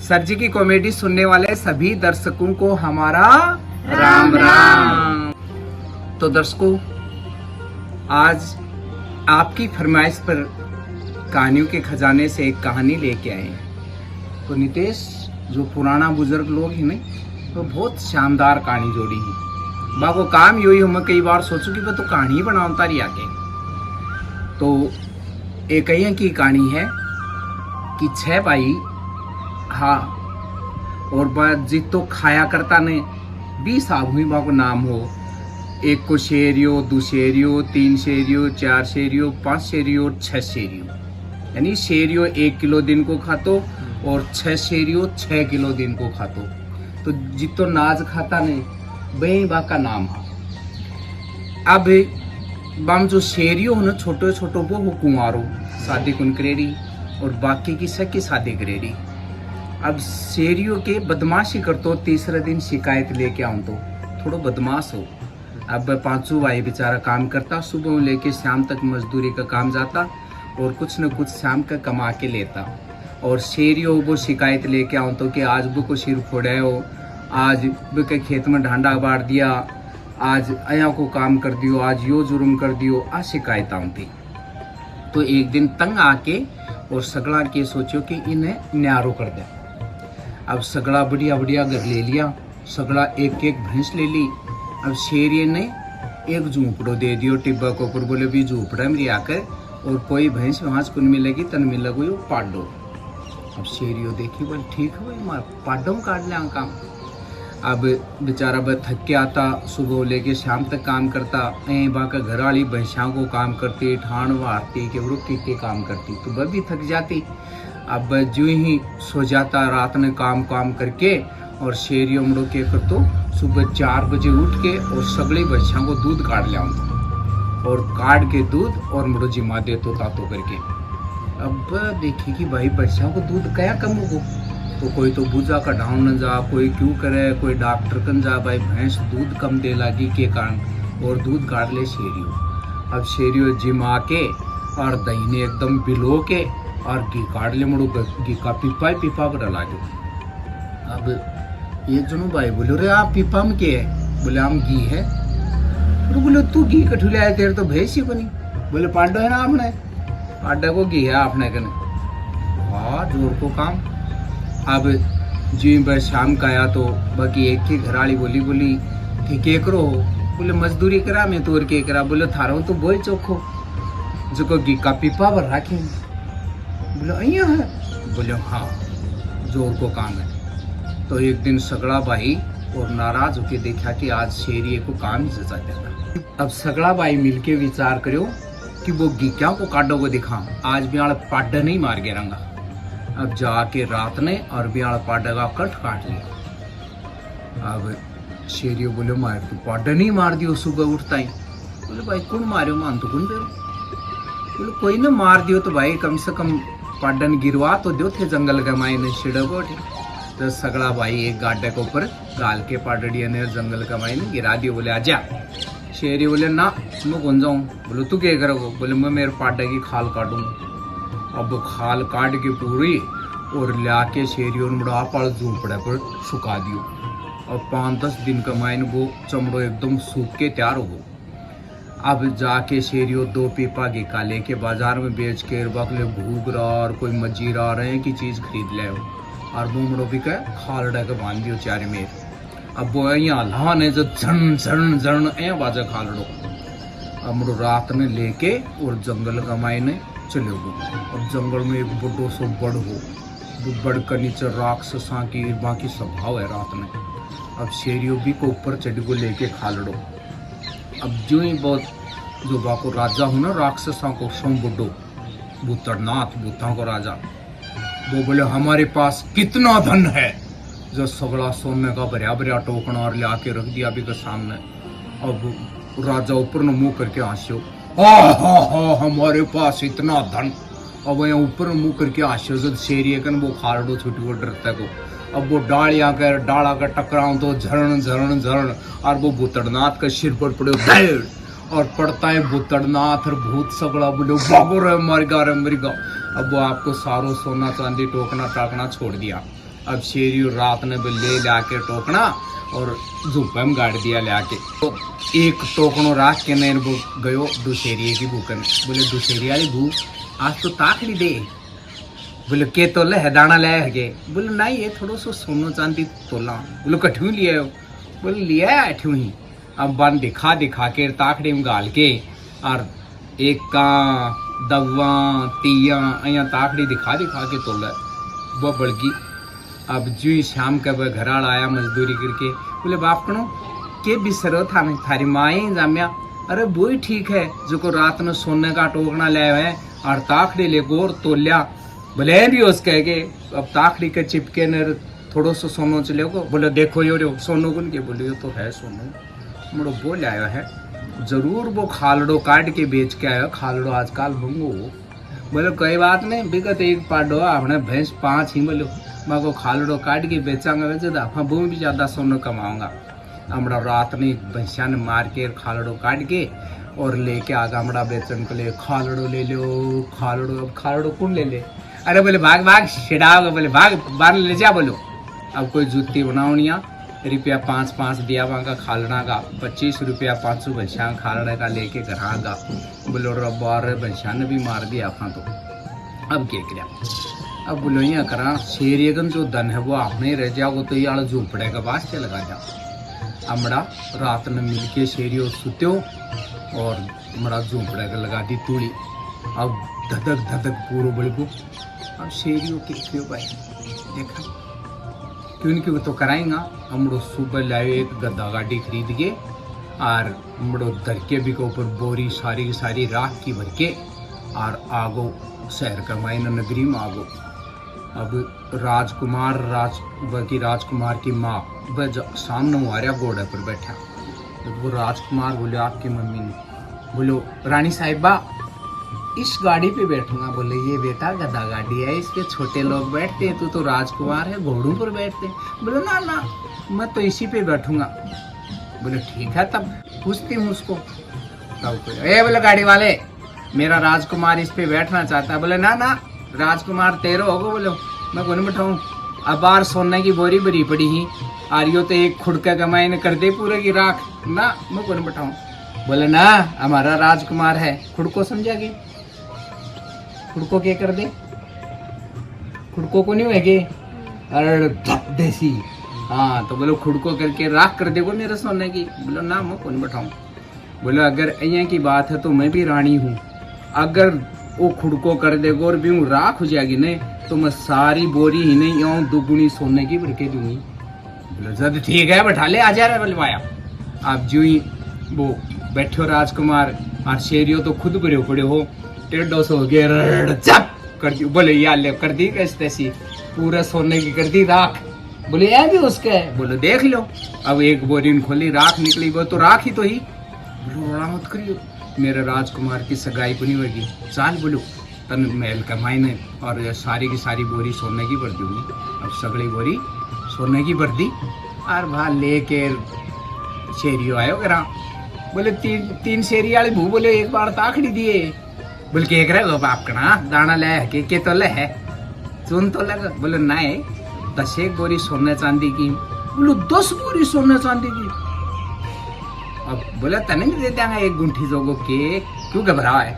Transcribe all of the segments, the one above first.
Sir जी की comedy सुनने वाले सभी दर्शकों को हमारा राम राम। तो दर्शकों, आज आपकी फरमाइश पर कहानियों के खजाने से एक कहानी लेके आए हैं। तो नितेश, जो पुराना बुजुर्ग लोग हैं ना, तो बहुत शानदार कहानी जोड़ी है। बाको काम यही हो, मैं कई बार सोचू कि वो तो कहानी बनाता रही आके। तो एक की कहानी है कि 6 भाई, हाँ, और बात जित तो खाया करता ने 20 आदमी को नाम हो। एक को शेरियो, 2 शेरियो, 3 शेरियो, 4 शेरियो, 5 शेरियो, 6 शेरियो। यानी शेरियो 1 किलो दिन को खातो और 6 शेरियो 6 किलो दिन को खातो। तो जितो नाज खाता ने वही बा का नाम है। अब बाम जो शेरियो हो ना, छोटे छोटे वो हो कुंवारो शादी कुन करेड़ी, और बाकी की सबकी शादी करेड़ी। अब शेरियो के बदमाशी करतो, तीसरे दिन शिकायत लेके आऊं तो थोड़ा बदमाश हो। अब 5 भाई बेचारा काम करता, सुबह लेके शाम तक मजदूरी का काम जाता और कुछ न कुछ शाम का कमा के लेता। और शेरियो वो शिकायत लेके आऊं तो कि आज वो को सिर फोड़े हो, आज वो के खेत में ढांडा बार दिया, आज अया को काम कर दियो, आज यो जुर्म कर दियो, आ शिकायत आऊं थी। तो एक दिन तंग आके और सगड़ा के सोचो कि इन्हें न्यारो कर दे। अब सगड़ा बढ़िया बढ़िया घर ले लिया, सगड़ा एक एक भैंस ले ली। अब शेरिये ने एक झूपड़ो दे दियो टिब्बा को ऊपर, बोले भी झूपड़ा मेरी आकर, और कोई भैंस वहां कुन मिलेगी तन मिलेगी वो पाडो। अब शेरियो देखी, बोले ठीक है भाई, मार पाडो में काट लिया काम। अब बेचारा बस थक के आता, सुबह लेके शाम तक काम करता। बाका घर वाली भैंसा को काम करती, ठाण वारती के रुकी के काम करती, तो वह भी थक जाती। अब जो ही सो जाता रात में काम करके, और शेरियो मुड़ो के कर तो सुबह 4 बजे उठ के और सगड़ी भैंसा को दूध काट लिया, और काट के दूध और मुड़ो जिमा दे तो तातो करके। अब देखी कि भाई भैंसा को दूध क्या कम हो, तो कोई तो बूझा का ढाउन न जा, कोई क्यों करे, कोई डॉक्टर कन जा, भाई भैंस दूध कम दे लगी के कारण, और दूध काट ले शेरियो। अब शेरियो जिमा के और दही ने एकदम बिलो के और घी काट ले, मुड़ो घी का पीपा पर लागे। अब एक जनो भाई बोले, रे आप पीपा में के है? बोले हम घी है। तो बोले तू घी कठू ले आए, तेरे तो भैंस ही बनी। बोले पाडो है ना आपने, पाडा को घी है आपने कने। वाह जोर को काम। अब जी बस शाम का आया तो बाकी एक ही घराली बोली कि के करो? बोले मजदूरी करा, मैं तोर के करा। बोले थारो तो बोल चोखो जो घी का पीपा पर रखे। बोले अइया है? बोले हाँ, जोर को काम है। तो एक दिन सगड़ा भाई और नाराज होके देखा कि आज शेरिये को काम ही सजा देता। अब सगड़ा भाई मिलके विचार करो कि वो गिक्या को काटो को दिखा, आज बियाड़ पाडा नहीं मार गया रंगा। अब जाके रात ने और बियाड़ पाडा का कट काट लिया। अब शेरियो बोले मार तू पाडा नहीं मार दियो सुबह उठता ही। बोले भाई कौन मारे, मान तो कौन बेरो? बोले कोई ना मार दियो तो भाई कम से कम पाडन गिरवा तो दो थे जंगल के मायने छिड़को। तो सगड़ा भाई एक गाड्डे के ऊपर गाल के पाडड़िया ने जंगल का मायने गिरा दियो। बोले आजा। शेरी बोले ना मैं कौन जाऊँ। बोले तू क्या करोगे? बोले मैं मेरे पाडे की खाल काटूंगा। अब खाल काट के पूरी और ला के शेरी और मुड़ा पड़ झूपड़े पर सुखा दियो। और 5-10 दिन का मायने वो चमड़ो एकदम सूख के तैयार हो। अब जाके शेरियो 2 पीपा घी का लेके बाजार में बेच के बकले भूग रहा और कोई मजीरा रहे की चीज खरीद ले, और वो मुड़ो भी कह खाल डा के बांध दियो चारे में। अब वो यहाँ लान है जो झन झन झन ए बाजा खालड़ो। अब मुड़ो रात में लेके और जंगल का मायने चले गो। अब जंगल में एक बड़ो सो बड़ हो, वो बड़ का नीचे राक्षसा की बाकी स्वभाव है रात में। अब शेरियो भी को ऊपर चढ़ को लेके खालड़ो। अब जो ही बहुत जो बाको राजा हो ना राक्षसा को सोम बुड्डो भूतरनाथ भूता को राजा, वो बोले हमारे पास कितना धन है। जो सगड़ा सोने का भरिया टोकना और लाके रख दिया अभी के सामने। अब राजा ऊपर न मुंह करके हंसो, हा हमारे पास इतना धन। अब यहाँ ऊपर मुंह करके हंसो जब शेरिये कन वो खालडो छुट्टी को डरता को। अब वो डालियां कर डाला का टकराऊं तो झरण झरण झरण, और वो भूतड़नाथ का सिर पर पड़े बैठ, और पड़ता है भूतड़नाथ और भूत सगड़ा बोले भागो रे मर गा। अब वो आपको सारो सोना चांदी टोकना टाकना छोड़ दिया। अब शेरी रात ने ले लाके टोकना और झूपे में गाड़ दिया लाके। तो एक टोकनो राख के नहीं वो गयो दूसरी की भूखन। बोले दूसरी वाली भूख आज तो ताकड़ी दे। बोले के तोले है दाना लाया है के? बोले नहीं ये थोड़ा सा सोनो चांदी तोला। बोले कठू लिया हो? बोले लिया है अठू ही। अब बन दिखा दिखा के ताकड़ी में गाल के और एक का दवा तिया अया ताकड़ी दिखा दिखा के तोला वो बड़गी। अब जो ही शाम का वह घर आया मजदूरी करके। बोले बाप कनो के बिसरो था नहीं थारी माए जामिया? अरे वो ही ठीक है जो को रात में सोने का टोकना लाया है और ताकड़ी ले गोर तोलिया। बोले भी उसके के अब ताकड़ी के चिपके ने थोड़ो सो सोनो चले को। बोले देखो यो सोनो गुन के। बोले यो तो है सोनो। मुड़ो बोल आया है जरूर वो खालड़ो काट के बेच के आयो। खालड़ो आजकल मंगो। बोले कोई बात नहीं बिकत एक पाडो अपने भैंस 5 ही। बोलो मैं को खालड़ो काट के बेचांगा वैसे तो वो भी ज्यादा सोनो कमाऊंगा। हमरा रात ने भैंसा ने मार के खालड़ो काट के और लेके आगा हमरा बेचन को ले। खालड़ो ले लो खालड़ो। अब खालड़ो कौन ले ले? अरे बोले भाग भाग छिड़ाओगे। बोले भाग बार ले जा। बोलो अब कोई जूती बनाओनिया रुपया 5-5 दिया वहाँ खालना का 25 रुपया 500 भैंसा खालने का लेके घर आगा। बोलो रबार भैंसा ने भी मार दिया था। तो अब क्या किया? अब बोलो यहाँ करा शेरियगन जो धन है वो आपने रह जाओगे तो ये झूपड़े का वास्ते लगा जाओ। अमड़ा रात में मिल के शेरियो सुत्यो और मड़ा झूपड़े का लगा दी तूड़ी। अब धधक धधक पूरो बड़को। अब शेरियो के क्यों भाई देखा क्यों तो कराएंगा। हमड़ो सुबह लाए एक गद्दा गाड़ी खरीद के और हमड़ो दरके भी के ऊपर बोरी सारी की सारी राख की भर के और आगो शहर का मायना नगरी में आगो। अब राजकुमार की माँ वह सामने हमारे घोड़े पर बैठा। वो राजकुमार बोले आपकी मम्मी ने। बोलो रानी साहिबा इस गाड़ी पे बैठूंगा। बोले ये बेटा गधा गाड़ी है इस पे छोटे लोग बैठते हैं। तू तो राजकुमार है घोड़ों पर बैठते। बोले ना ना मैं तो इसी पे बैठूंगा। बोले ठीक है तब पूछती हूँ उसको। तब बोले गाड़ी वाले मेरा राजकुमार इस पे बैठना चाहता है। बोले ना ना राजकुमार तेरो होगा। बोलो मैं कौन बैठाऊँ? अब बार सोने की बोरी भरी पड़ी ही और यो तो एक खुड़का कमाई ने कर दे पूरे की राख ना मैं कौन बैठाऊँ? बोले ना हमारा राजकुमार है खुड़को समझा गई। खुड़को क्या कर दे? खुड़को को नहीं है अरे देसी। हाँ तो बोलो खुड़को करके राख कर देगो मेरे सोने की। बोलो ना मैं कौन बैठाऊँ? बोलो अगर यहाँ की बात है तो मैं भी रानी हूँ। अगर वो खुड़को कर देगो और भी राख हो जाएगी नहीं तो मैं सारी बोरी ही नहीं आऊँ दुगुनी सोने की भर के दूंगी। बोलो जब ठीक है बैठा ले आ जा रहा बलवाया। आप जो ही वो बैठो राजकुमार और शेरियो तो खुद भरे पड़े हो टेढ़ो सो गया चप कर दी। बोले यार ले कर दी कैसे तैसी पूरा सोने की कर दी राख। बोले यह भी उसका है। बोलो देख लो। अब एक बोरी खोली राख निकली वो तो राख ही तो ही। बोलो बड़ा मत करियो मेरे राजकुमार की सगाई को नहीं होगी। चाल बोलो तन महल का मायने और सारी की सारी बोरी सोने की भर दूंगी। अब सगड़ी बोरी सोने की भर दी और वहाँ लेके शेरियो आयो करा। बोले तीन शेरी वाले भू बोले एक बार ताकड़ी दिए। बोल के एक रहे बाप का दाना ले के तो ले है चुन तो लगा। बोले नहीं 10 बोरी सोने चांदी की। बोलो 10 बोरी सोने चांदी की। अब बोला तने नहीं देते एक गुंठी जोगो के क्यों घबरा है?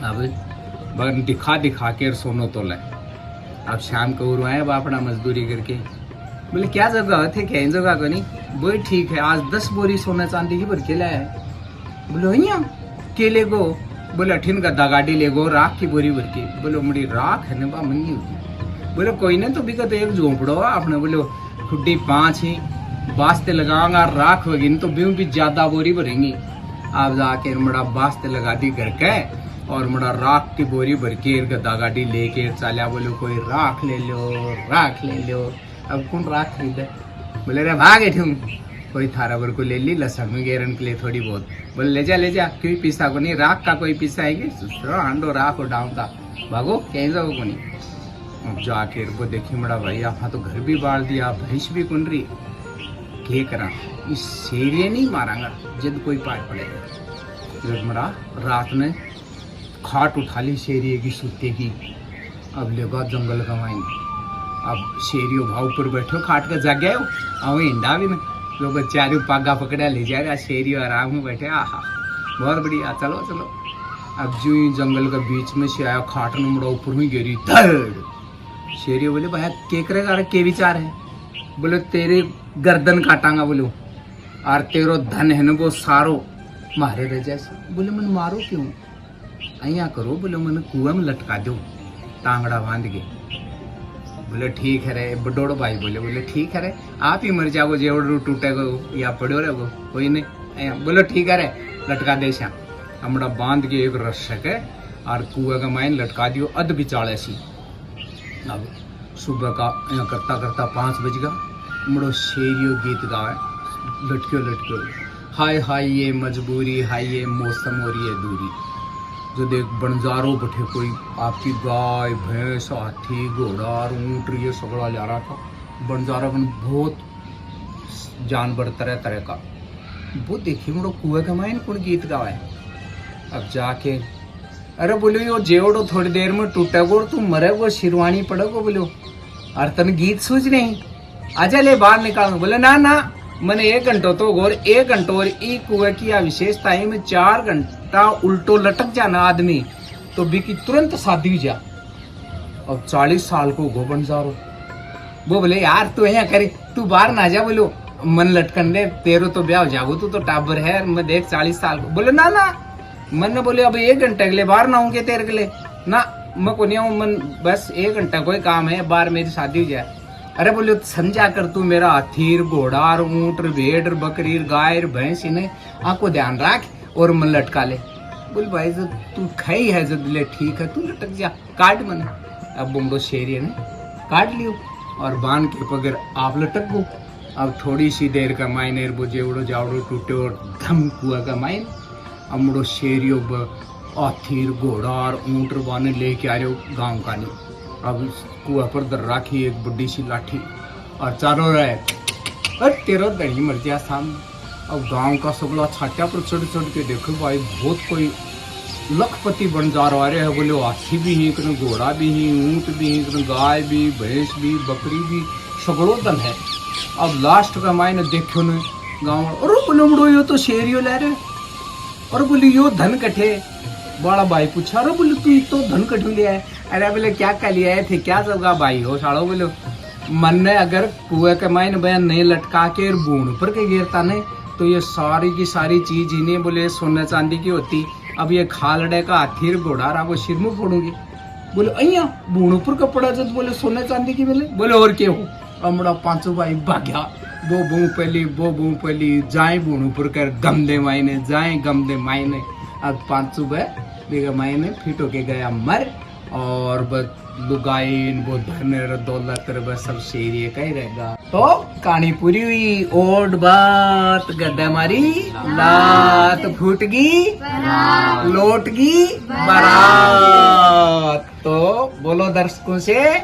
अब दिखा दिखा के सोनो तो ले। अब शाम को उड़वाए बापड़ा मजदूरी करके। बोले क्या जगह थे क्या इन जगह को नहीं? बोले ठीक है आज 10 बोरी सोने चांदी की भर के लाया है। बोलो यहाँ केले को। बोले अठिन गद्दा गाड़ी ले गो राख की बोरी भर के। बोलो मुड़ी राख है ना मंगी होगी। बोले कोई नहीं तो बिका तो एक झोंपड़ो आपने। बोलो खुड्डी 5 ही वास्ते लगाऊंगा राख होगी तो ब्यूं भी ज्यादा बोरी भरेंगी। आप जाके मड़ा वास्ते लगा दी घर के और मड़ा राख की बोरी भर के गद्दा गाड़ी लेके चलिया। बोलो कोई राख ले लो। अब कौन राख खरीदे? बोले रे भागे ठूं कोई थारा बर को ले ली लसन में गेरन के लिए थोड़ी बहुत। बोले ले जा क्यों पीसा को नहीं राख का कोई पीसा है हांडो राख हो डाउन का भागो कहीं जाओ को नहीं। अब जाके वो देखी मड़ा भाई आप तो घर भी बाढ़ दिया भैंस भी कुन रही क्या करा इस शेरिए नहीं मारांगा जब कोई पार पड़ेगा। जब मड़ा रात में खाट उठा ली शेरिए की सुते की। अब लेगा जंगल का माइन अब शेरियो भाव ऊपर बैठो खाट का जग गए आओ इंडा भी ना लोग चारू पागा पकड़ा ले जाएगा शेरियो आराम में बैठे आहा बहुत बढ़िया चलो चलो। अब जो ही जंगल के बीच में से आया खाट ने मुड़ा ऊपर में गिरी धड़। शेरियो बोले भाई के करेगा के विचार है? बोले तेरे गर्दन काटांगा बोलो और तेरो धन है ना वो सारो मारे रह जैसे। बोले मन मारो क्यों? अया करो बोले मन कुआं में लटका दो टांगड़ा बांध के। बोले ठीक है रे बडोड़ भाई बोले ठीक है रे आप ही मर जाओ जेवड़ टूटेगो या पड़ो रहेगो कोई नहीं। बोलो ठीक है रे लटका दे श्याम। हमड़ा बांध के एक रस्सक है और कुएं का माइन लटका दियो अध बिचाले सी। अब सुबह का यहाँ करता करता 5 बज गया। मुड़ो शेरियो गीत गावे लटक्यो लटक्यो हाय हाय ये मजबूरी हाय ये मौसम और ये दूरी। जो देख बंजारो बैठे कोई आपकी गाय भैंस हाथी घोड़ा ऊंट ये सगड़ा जा रहा था। बंजारा बन बहुत जानवर तरह तरह का वो देखिए मुड़ो कुएं का माइन कौन गीत गावे। अब जाके अरे बोलो यो जेवड़ो थोड़ी देर में टूटेगो तू मरेगो शिरवानी पड़ेगो बोलो और तन गीत सूझ नहीं आजा ले बाहर निकाल। बोले ना ना मैंने 1 घंटो तो गोर 1 घंटो और एक कुएं की विशेषता है में 4 घंटा उल्टो लटक जाना आदमी तो बिकी तुरंत शादी जा। अब 40 साल को गो बंजारो वो बोले यार तू यहाँ करे तू बाहर ना जा बोलो मन लटकन दे तेरो तो ब्याह हो जागो तू तो टाबर है मैं देख 40 साल को। बोले ना ना मन ने बोले अब 1 घंटे के लिए बाहर ना होंगे तेरे के लिए ना मैं को नहीं आऊँ मन बस 1 घंटा कोई काम है बाहर मेरी शादी हो जाए। अरे बोले समझा कर तू मेरा हाथीर घोड़ा ऊंट भेड़ बकरी गाय भैंस इन्हें आंखो ध्यान रख और मन लटका ले। बोले भाई जब तू खाई है जब ले ठीक है तू लटक जा काट मन। अब बुमड़ो शेरिया ने काट लियो और बांध के पगर आप लटक गो। अब थोड़ी सी देर का मायने वो जेवड़ो जावड़ो टूटे और धम कुआ का मायने अब मुड़ो शेरियो हाथीर घोड़ा और ऊंट बाने लेके आ रहे गाँव का नहीं। अब कुआ पर दर राखी एक बड़ी सी लाठी और चारों रहे अरे तेरा दही मर गया सामने। अब गांव का सगला छाटिया पर चढ़ चढ़ के देखो भाई बहुत कोई लखपति बन जा रहा है। बोले हाथी भी ही कहीं घोड़ा भी ही ऊंट भी ही कहीं गाय भी भैंस भी बकरी भी सगड़ो दल है। अब लास्ट का मायने देखो न गाँव अरे बोले मुड़ो यो तो शेरियो ले रहे और बोले यो धन कठे। बड़ा भाई पूछा अरे बोले तू तो धन कठू लिया है? अरे बोले क्या क्या लिया है थे क्या सबका भाई हो साड़ो। बोले मन ने अगर कुएं के माइन बयान नहीं लटका के बूढ़ पर के गिरता नहीं तो ये सारी की सारी चीज इन्हें बोले सोने चांदी की होती। अब ये खालड़े का हाथी घोड़ा रहा वो सिर में फोड़ूंगी। बोले अया बूढ़ पर का पड़ा जब बोले सोने चांदी की मिले। बोले और क्या हो अमड़ा 5 भाई भाग्या वो बू पहली जाए बूढ़ पर कर गम दे मायने जाए गम दे मायने। अब 5 बेगा मायने फिट होके गया मर और लुगाइन वो धन दौलत बस सब शेरिए का ही रहेगा। तो कहानी पूरी हुई ओड बात गद्दा मारी लात फूट गई लौट गई बारात। तो बोलो दर्शकों से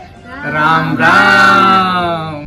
राम राम।